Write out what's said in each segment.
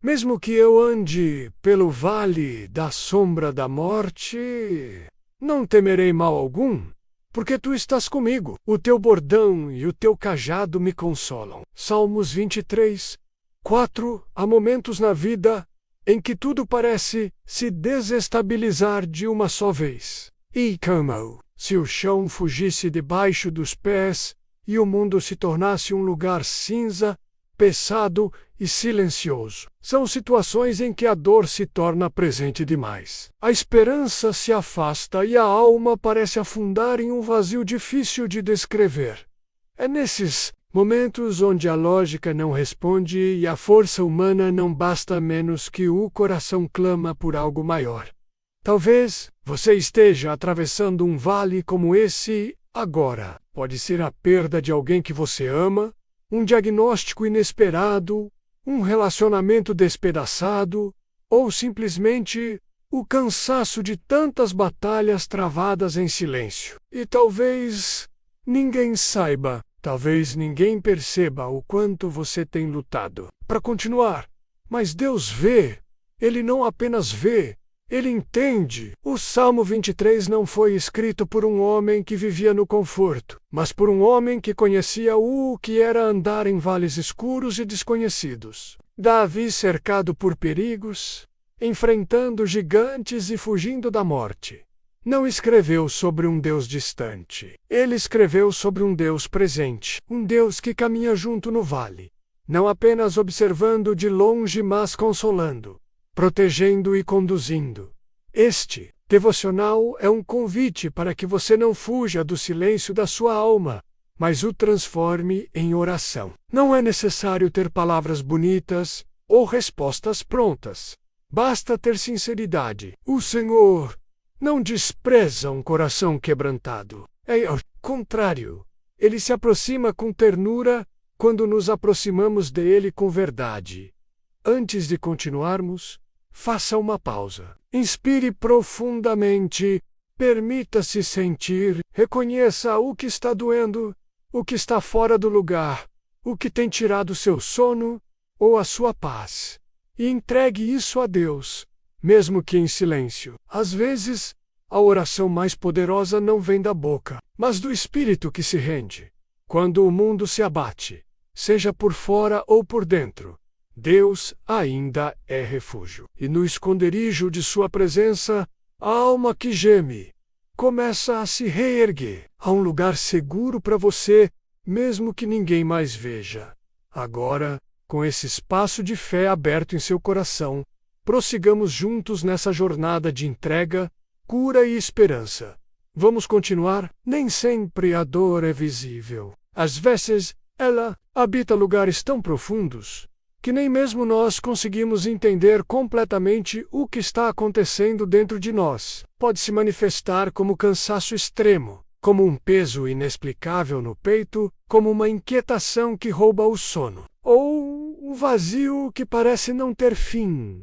Mesmo que eu ande pelo vale da sombra da morte, não temerei mal algum, porque tu estás comigo. O teu bordão e o teu cajado me consolam. Salmos 23, 4. Há momentos na vida em que tudo parece se desestabilizar de uma só vez. E como se o chão fugisse debaixo dos pés e o mundo se tornasse um lugar cinza, pesado e silencioso. São situações em que a dor se torna presente demais. A esperança se afasta e a alma parece afundar em um vazio difícil de descrever. É nesses momentos onde a lógica não responde e a força humana não basta menos que o coração clama por algo maior. Talvez você esteja atravessando um vale como esse agora. Pode ser a perda de alguém que você ama, um diagnóstico inesperado, um relacionamento despedaçado, ou simplesmente o cansaço de tantas batalhas travadas em silêncio. E talvez ninguém saiba, talvez ninguém perceba o quanto você tem lutado para continuar. Mas Deus vê, Ele não apenas vê, Ele entende. O Salmo 23 não foi escrito por um homem que vivia no conforto, mas por um homem que conhecia o que era andar em vales escuros e desconhecidos. Davi, cercado por perigos, enfrentando gigantes e fugindo da morte, não escreveu sobre um Deus distante. Ele escreveu sobre um Deus presente, um Deus que caminha junto no vale, não apenas observando de longe, mas consolando, protegendo e conduzindo. Este devocional é um convite para que você não fuja do silêncio da sua alma, mas o transforme em oração. Não é necessário ter palavras bonitas ou respostas prontas. Basta ter sinceridade. O Senhor não despreza um coração quebrantado. É ao contrário. Ele se aproxima com ternura quando nos aproximamos dele com verdade. Antes de continuarmos, faça uma pausa. Inspire profundamente, permita-se sentir, reconheça o que está doendo, o que está fora do lugar, o que tem tirado seu sono ou a sua paz. E entregue isso a Deus, mesmo que em silêncio. Às vezes, a oração mais poderosa não vem da boca, mas do espírito que se rende. Quando o mundo se abate, seja por fora ou por dentro, Deus ainda é refúgio. E no esconderijo de sua presença, a alma que geme começa a se reerguer. Há um lugar seguro para você, mesmo que ninguém mais veja. Agora, com esse espaço de fé aberto em seu coração, prossigamos juntos nessa jornada de entrega, cura e esperança. Vamos continuar? Nem sempre a dor é visível. Às vezes, ela habita lugares tão profundos que nem mesmo nós conseguimos entender completamente o que está acontecendo dentro de nós. Pode se manifestar como cansaço extremo, como um peso inexplicável no peito, como uma inquietação que rouba o sono, ou um vazio que parece não ter fim.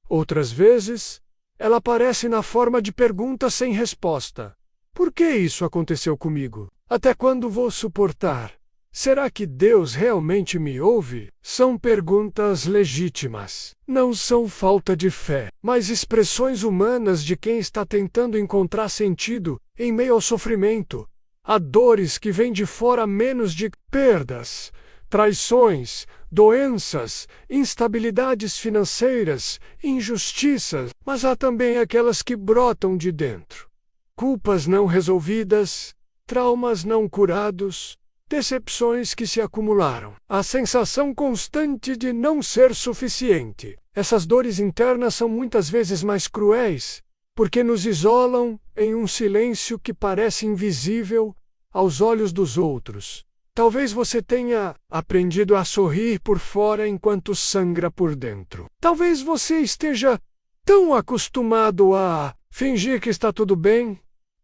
Outras vezes, ela aparece na forma de perguntas sem resposta. Por que isso aconteceu comigo? Até quando vou suportar? Será que Deus realmente me ouve? São perguntas legítimas. Não são falta de fé, mas expressões humanas de quem está tentando encontrar sentido em meio ao sofrimento. Há dores que vêm de fora menos de perdas, traições, doenças, instabilidades financeiras, injustiças, mas há também aquelas que brotam de dentro. Culpas não resolvidas, traumas não curados, decepções que se acumularam. A sensação constante de não ser suficiente. Essas dores internas são muitas vezes mais cruéis, porque nos isolam em um silêncio que parece invisível aos olhos dos outros. Talvez você tenha aprendido a sorrir por fora enquanto sangra por dentro. Talvez você esteja tão acostumado a fingir que está tudo bem,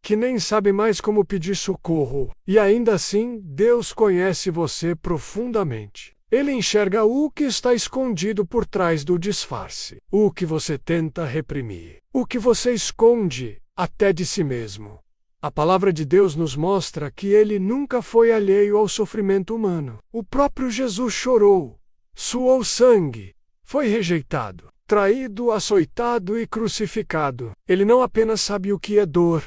que nem sabe mais como pedir socorro. E ainda assim, Deus conhece você profundamente. Ele enxerga o que está escondido por trás do disfarce, o que você tenta reprimir, o que você esconde até de si mesmo. A palavra de Deus nos mostra que ele nunca foi alheio ao sofrimento humano. O próprio Jesus chorou, suou sangue, Foi rejeitado, traído, açoitado e crucificado. Ele não apenas sabe o que é dor,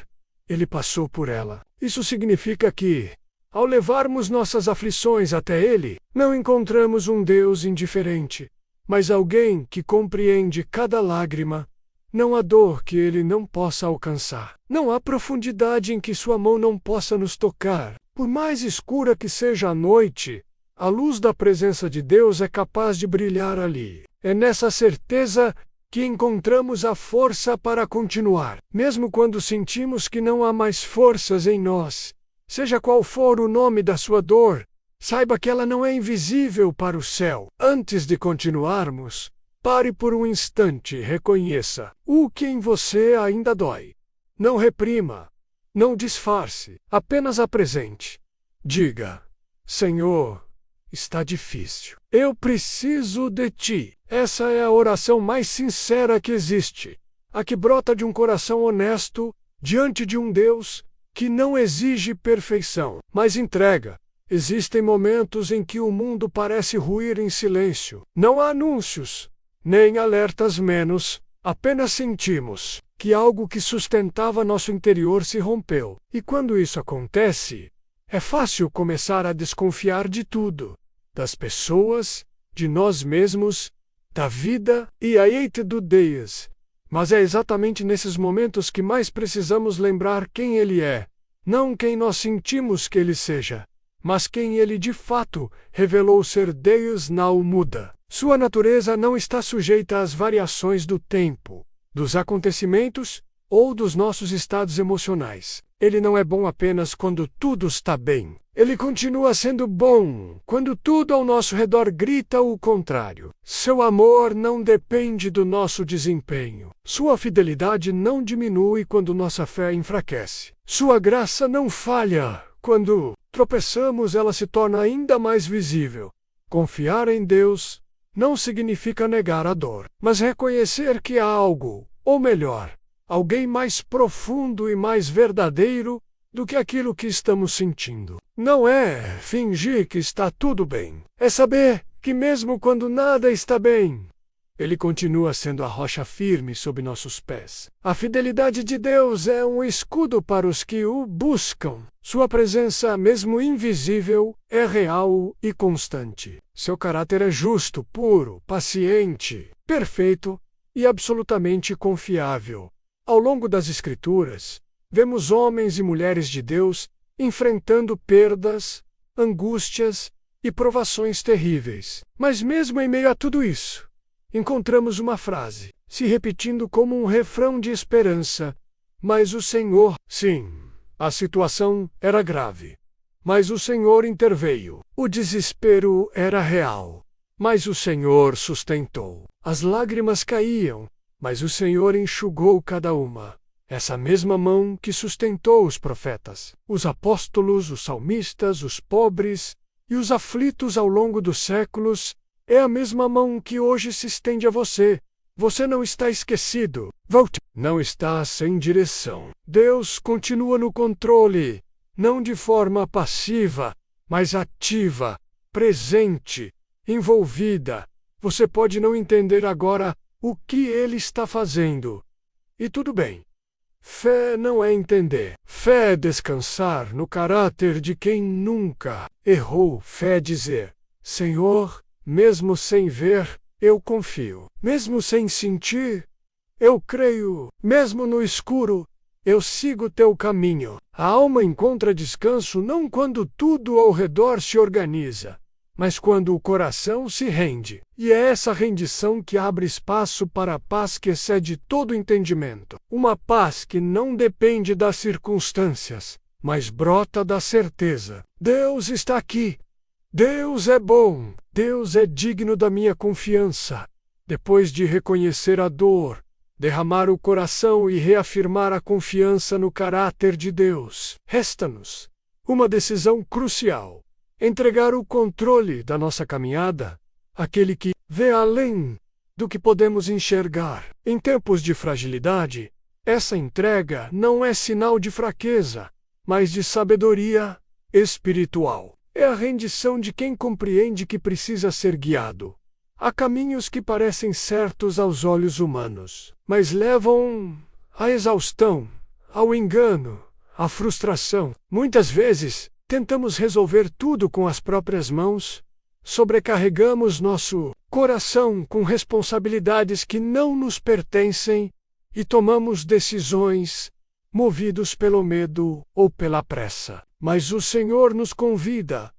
ele passou por ela. Isso significa que, ao levarmos nossas aflições até Ele, não encontramos um Deus indiferente, mas alguém que compreende cada lágrima. Não há dor que Ele não possa alcançar. Não há profundidade em que Sua mão não possa nos tocar. Por mais escura que seja a noite, a luz da presença de Deus é capaz de brilhar ali. É nessa certeza que encontramos a força para continuar, mesmo quando sentimos que não há mais forças em nós. Seja qual for o nome da sua dor, saiba que ela não é invisível para o céu. Antes de continuarmos, pare por um instante e reconheça o que em você ainda dói. Não reprima, não disfarce, apenas apresente. Diga: Senhor, está difícil. Eu preciso de Ti. Essa é a oração mais sincera que existe, a que brota de um coração honesto diante de um Deus que não exige perfeição, mas entrega. Existem momentos em que o mundo parece ruir em silêncio. Não há anúncios, nem alertas menos, apenas sentimos que algo que sustentava nosso interior se rompeu. E quando isso acontece, é fácil começar a desconfiar de tudo, das pessoas, de nós mesmos, da vida e aí do Deus. Mas é exatamente nesses momentos que mais precisamos lembrar quem Ele é. Não quem nós sentimos que Ele seja, mas quem Ele de fato revelou ser. Deus não muda. Sua natureza não está sujeita às variações do tempo, dos acontecimentos ou dos nossos estados emocionais. Ele não é bom apenas quando tudo está bem. Ele continua sendo bom quando tudo ao nosso redor grita o contrário. Seu amor não depende do nosso desempenho. Sua fidelidade não diminui quando nossa fé enfraquece. Sua graça não falha. Quando tropeçamos, ela se torna ainda mais visível. Confiar em Deus não significa negar a dor, mas reconhecer que há algo, ou melhor, alguém mais profundo e mais verdadeiro do que aquilo que estamos sentindo. Não é fingir que está tudo bem. É saber que mesmo quando nada está bem, Ele continua sendo a rocha firme sob nossos pés. A fidelidade de Deus é um escudo para os que o buscam. Sua presença, mesmo invisível, é real e constante. Seu caráter é justo, puro, paciente, perfeito e absolutamente confiável. Ao longo das Escrituras, vemos homens e mulheres de Deus enfrentando perdas, angústias e provações terríveis. Mas mesmo em meio a tudo isso, encontramos uma frase se repetindo como um refrão de esperança. Mas o Senhor... Sim, a situação era grave. Mas o Senhor interveio. O desespero era real. Mas o Senhor sustentou. As lágrimas caíam, mas o Senhor enxugou cada uma. Essa mesma mão que sustentou os profetas, os apóstolos, os salmistas, os pobres e os aflitos ao longo dos séculos, é a mesma mão que hoje se estende a você. Você não está esquecido. Volte. Não está sem direção. Deus continua no controle, não de forma passiva, mas ativa, presente, envolvida. Você pode não entender agora o que Ele está fazendo. E tudo bem. Fé não é entender. Fé é descansar no caráter de quem nunca errou. Fé é dizer: Senhor, mesmo sem ver, eu confio. Mesmo sem sentir, eu creio. Mesmo no escuro, eu sigo teu caminho. A alma encontra descanso não quando tudo ao redor se organiza, mas quando o coração se rende. E é essa rendição que abre espaço para a paz que excede todo entendimento. Uma paz que não depende das circunstâncias, mas brota da certeza. Deus está aqui. Deus é bom. Deus é digno da minha confiança. Depois de reconhecer a dor, derramar o coração e reafirmar a confiança no caráter de Deus, resta-nos uma decisão crucial: entregar o controle da nossa caminhada àquele que vê além do que podemos enxergar. Em tempos de fragilidade, essa entrega não é sinal de fraqueza, mas de sabedoria espiritual. É a rendição de quem compreende que precisa ser guiado, Há caminhos que parecem certos aos olhos humanos, mas levam à exaustão, ao engano, à frustração. Muitas vezes, tentamos resolver tudo com as próprias mãos, sobrecarregamos nosso coração com responsabilidades que não nos pertencem e tomamos decisões movidos pelo medo ou pela pressa. Mas o Senhor nos convida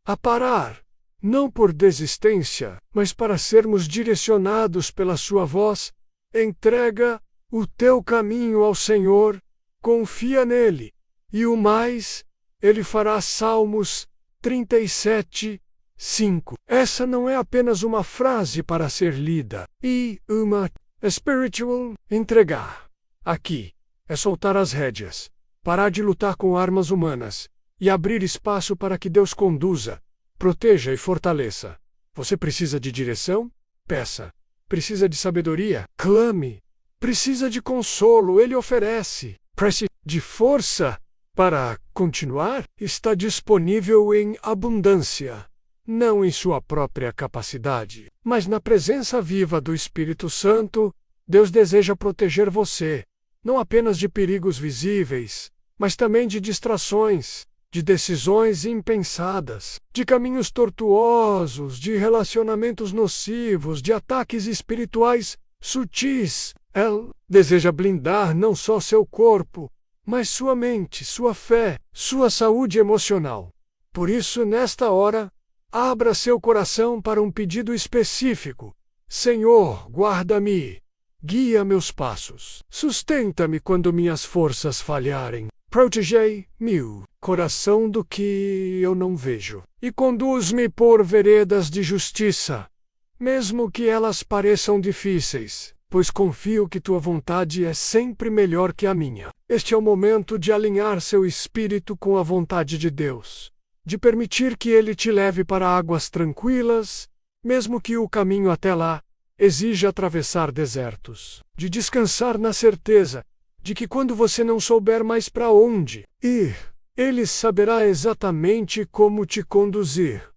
a parar, não por desistência, mas para sermos direcionados pela sua voz. Entrega o teu caminho ao Senhor, confia nele, e o mais, ele fará. Salmos 37, 5. Essa não é apenas uma frase para ser lida, e uma spiritual entregar. Aqui é soltar as rédeas, parar de lutar com armas humanas e abrir espaço para que Deus conduza, proteja e fortaleça. Você precisa de direção? Peça. Precisa de sabedoria? Clame. Precisa de consolo? Ele oferece. Precisa de força para continuar? Está disponível em abundância. Não em sua própria capacidade, mas na presença viva do Espírito Santo. Deus deseja proteger você, não apenas de perigos visíveis, mas também de distrações, de decisões impensadas, de caminhos tortuosos, de relacionamentos nocivos, de ataques espirituais sutis. Ele deseja blindar não só seu corpo, mas sua mente, sua fé, sua saúde emocional. Por isso, nesta hora, abra seu coração para um pedido específico. Senhor, guarda-me, guia meus passos, sustenta-me quando minhas forças falharem. Protege-me, coração do que eu não vejo, e conduz-me por veredas de justiça, mesmo que elas pareçam difíceis, pois confio que tua vontade é sempre melhor que a minha. Este é o momento de alinhar seu espírito com a vontade de Deus, de permitir que Ele te leve para águas tranquilas, mesmo que o caminho até lá exija atravessar desertos, de descansar na certeza de que quando você não souber mais para onde ir, Ele saberá exatamente como te conduzir.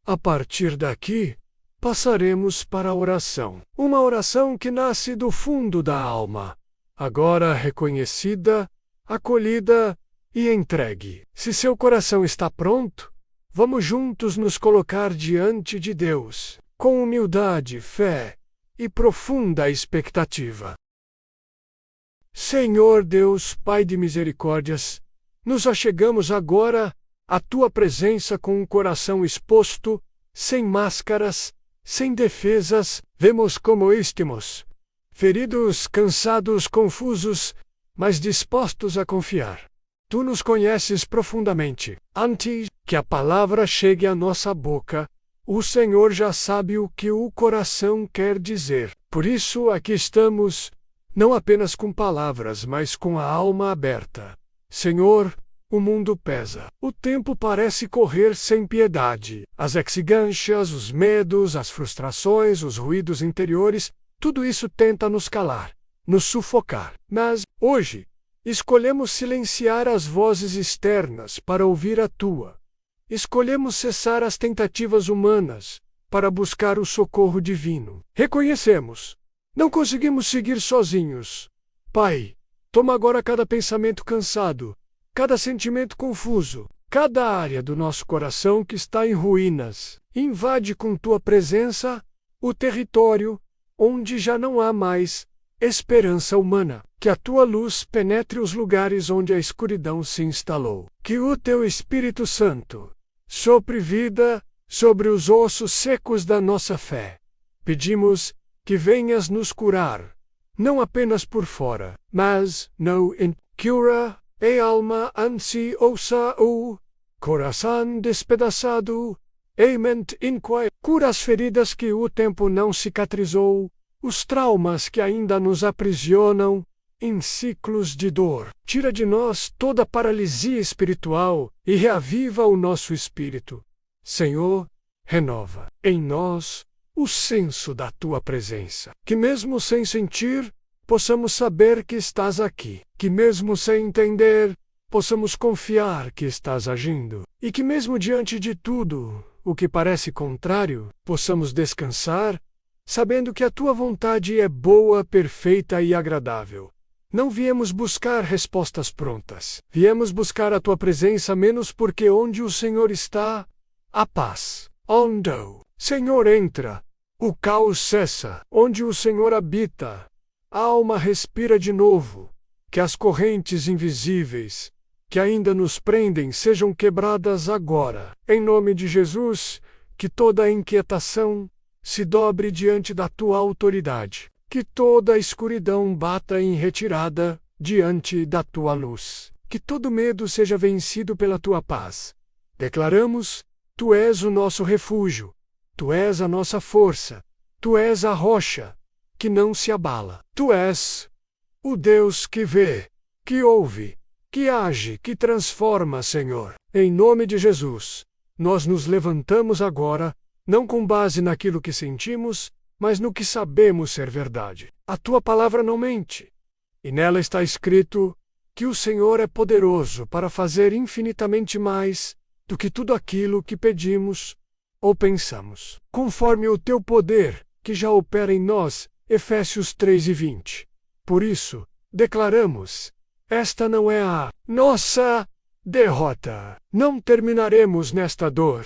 A partir daqui, passaremos para a oração. Uma oração que nasce do fundo da alma, agora reconhecida, acolhida e entregue. Se seu coração está pronto, vamos juntos nos colocar diante de Deus, com humildade, fé e profunda expectativa. Senhor Deus, Pai de misericórdias, nos achegamos agora à tua presença com um coração exposto, sem máscaras, sem defesas. Vemos como estamos, feridos, cansados, confusos, mas dispostos a confiar. Tu nos conheces profundamente. Antes que a palavra chegue à nossa boca, o Senhor já sabe o que o coração quer dizer. Por isso aqui estamos, não apenas com palavras, mas com a alma aberta. Senhor, o mundo pesa. O tempo parece correr sem piedade. As exigências, os medos, as frustrações, os ruídos interiores, tudo isso tenta nos calar, nos sufocar. Mas, hoje, escolhemos silenciar as vozes externas para ouvir a tua. Escolhemos cessar as tentativas humanas para buscar o socorro divino. Reconhecemos: não conseguimos seguir sozinhos. Pai, toma agora cada pensamento cansado, cada sentimento confuso, cada área do nosso coração que está em ruínas. Invade com tua presença o território onde já não há mais esperança humana. Que a tua luz penetre os lugares onde a escuridão se instalou. Que o teu Espírito Santo sopre vida sobre os ossos secos da nossa fé. Pedimos que venhas nos curar, não apenas por fora, mas no cura a alma ansiosa, o coração despedaçado, a mente inquieta. Cura as feridas que o tempo não cicatrizou, os traumas que ainda nos aprisionam em ciclos de dor. Tira de nós toda paralisia espiritual e reaviva o nosso espírito. Senhor, renova em nós o senso da tua presença. Que mesmo sem sentir, possamos saber que estás aqui. Que mesmo sem entender, possamos confiar que estás agindo. E que mesmo diante de tudo o que parece contrário, possamos descansar, sabendo que a tua vontade é boa, perfeita e agradável. Não viemos buscar respostas prontas. Viemos buscar a tua presença menos porque onde o Senhor está, há paz. Onde o Senhor entra, o caos cessa. Onde o Senhor habita, a alma respira de novo. Que as correntes invisíveis, que ainda nos prendem, sejam quebradas agora. Em nome de Jesus, que toda a inquietação se dobre diante da tua autoridade. Que toda a escuridão bata em retirada diante da tua luz. Que todo medo seja vencido pela tua paz. Declaramos: tu és o nosso refúgio. Tu és a nossa força. Tu és a rocha que não se abala. Tu és o Deus que vê, que ouve, que age, que transforma, Senhor. Em nome de Jesus, nós nos levantamos agora, não com base naquilo que sentimos, mas no que sabemos ser verdade. A tua palavra não mente, e nela está escrito que o Senhor é poderoso para fazer infinitamente mais do que tudo aquilo que pedimos ou pensamos, conforme o teu poder que já opera em nós. Efésios 3:20. Por isso, declaramos: esta não é a nossa derrota. Não terminaremos nesta dor.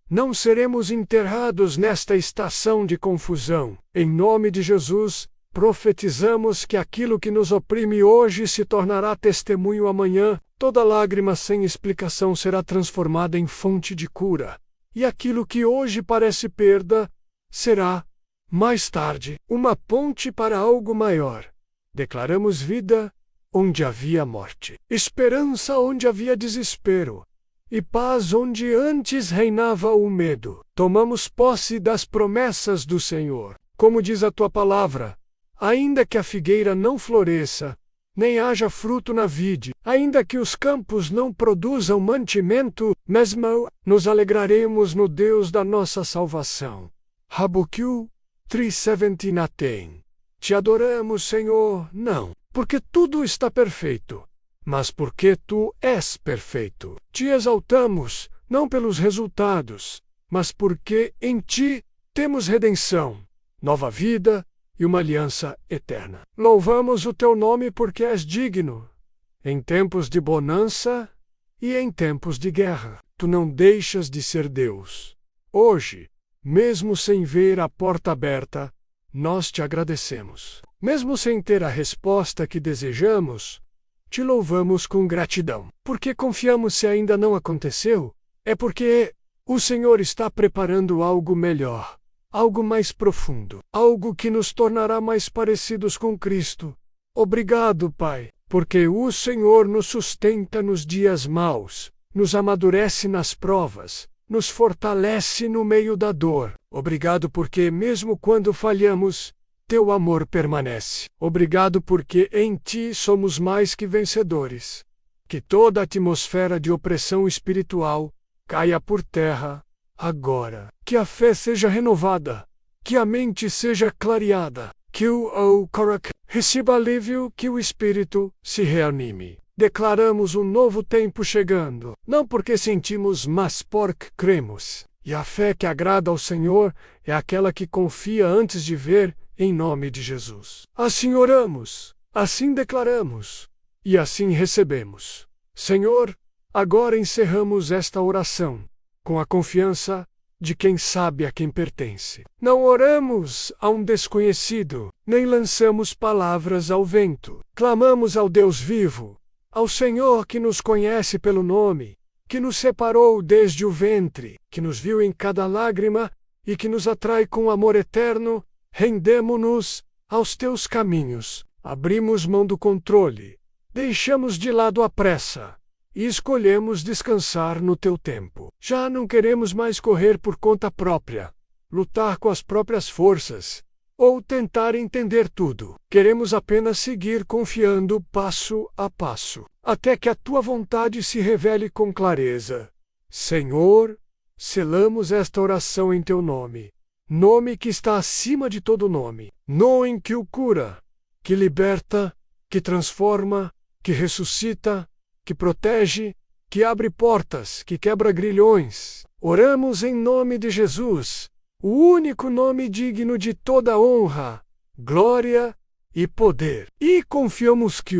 Não seremos enterrados nesta estação de confusão. Em nome de Jesus, profetizamos que aquilo que nos oprime hoje se tornará testemunho amanhã. Toda lágrima sem explicação será transformada em fonte de cura. E aquilo que hoje parece perda será, mais tarde, uma ponte para algo maior. Declaramos vida onde havia morte, esperança onde havia desespero, e paz onde antes reinava o medo. Tomamos posse das promessas do Senhor. Como diz a tua palavra: ainda que a figueira não floresça, nem haja fruto na vide, ainda que os campos não produzam mantimento, mesmo nos alegraremos no Deus da nossa salvação. Habacuque 3:17. Te adoramos, Senhor, não porque tudo está perfeito, mas porque tu és perfeito. Te exaltamos, não pelos resultados, mas porque em ti temos redenção, nova vida e uma aliança eterna. Louvamos o teu nome porque és digno, em tempos de bonança e em tempos de guerra. Tu não deixas de ser Deus. Hoje, mesmo sem ver a porta aberta, nós te agradecemos. Mesmo sem ter a resposta que desejamos, te louvamos com gratidão. Porque confiamos se ainda não aconteceu, é porque o Senhor está preparando algo melhor, algo mais profundo, algo que nos tornará mais parecidos com Cristo. Obrigado, Pai, porque o Senhor nos sustenta nos dias maus, nos amadurece nas provas, nos fortalece no meio da dor. Obrigado porque, mesmo quando falhamos, teu amor permanece. Obrigado porque em ti somos mais que vencedores. Que toda a atmosfera de opressão espiritual caia por terra agora. Que a fé seja renovada. Que a mente seja clareada. Que o coração receba alívio. Que o espírito se reanime. Declaramos um novo tempo chegando, não porque sentimos, mas porque cremos. E a fé que agrada ao Senhor é aquela que confia antes de ver, em nome de Jesus. Assim oramos, assim declaramos, e assim recebemos. Senhor, agora encerramos esta oração, com a confiança de quem sabe a quem pertence. Não oramos a um desconhecido, nem lançamos palavras ao vento. Clamamos ao Deus vivo, ao Senhor que nos conhece pelo nome, que nos separou desde o ventre, que nos viu em cada lágrima e que nos atrai com amor eterno. Rendemo-nos aos teus caminhos, abrimos mão do controle, deixamos de lado a pressa e escolhemos descansar no teu tempo. Já não queremos mais correr por conta própria, lutar com as próprias forças, ou tentar entender tudo. Queremos apenas seguir confiando passo a passo, até que a tua vontade se revele com clareza. Senhor, selamos esta oração em teu nome. Nome que está acima de todo nome. Nome que o cura, que liberta, que transforma, que ressuscita, que protege, que abre portas, que quebra grilhões. Oramos em nome de Jesus, o único nome digno de toda honra, glória e poder. E confiamos que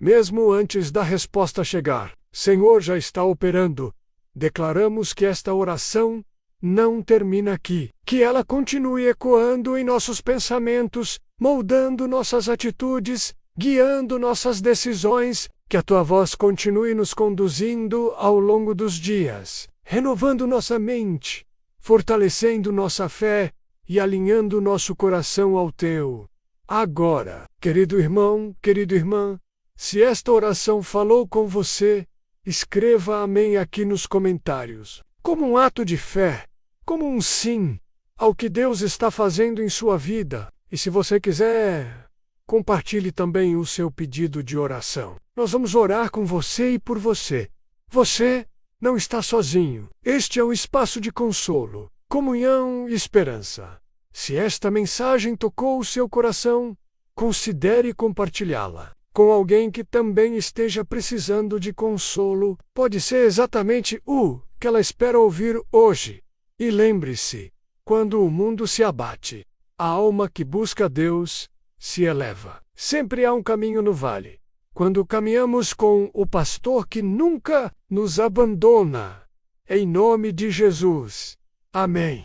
mesmo antes da resposta chegar, Senhor já está operando. Declaramos que esta oração não termina aqui, que ela continue ecoando em nossos pensamentos, moldando nossas atitudes, guiando nossas decisões, que a tua voz continue nos conduzindo ao longo dos dias, renovando nossa mente, fortalecendo nossa fé e alinhando nosso coração ao teu. Agora, querido irmão, querida irmã, se esta oração falou com você, escreva amém aqui nos comentários, como um ato de fé, como um sim ao que Deus está fazendo em sua vida. E se você quiser, compartilhe também o seu pedido de oração. Nós vamos orar com você e por você. Você não está sozinho. Este é um espaço de consolo, comunhão e esperança. Se esta mensagem tocou o seu coração, considere compartilhá-la com alguém que também esteja precisando de consolo. Pode ser exatamente o que ela espera ouvir hoje. E lembre-se, quando o mundo se abate, a alma que busca Deus se eleva. Sempre há um caminho no vale. Quando caminhamos com o pastor que nunca nos abandona. Em nome de Jesus. Amém.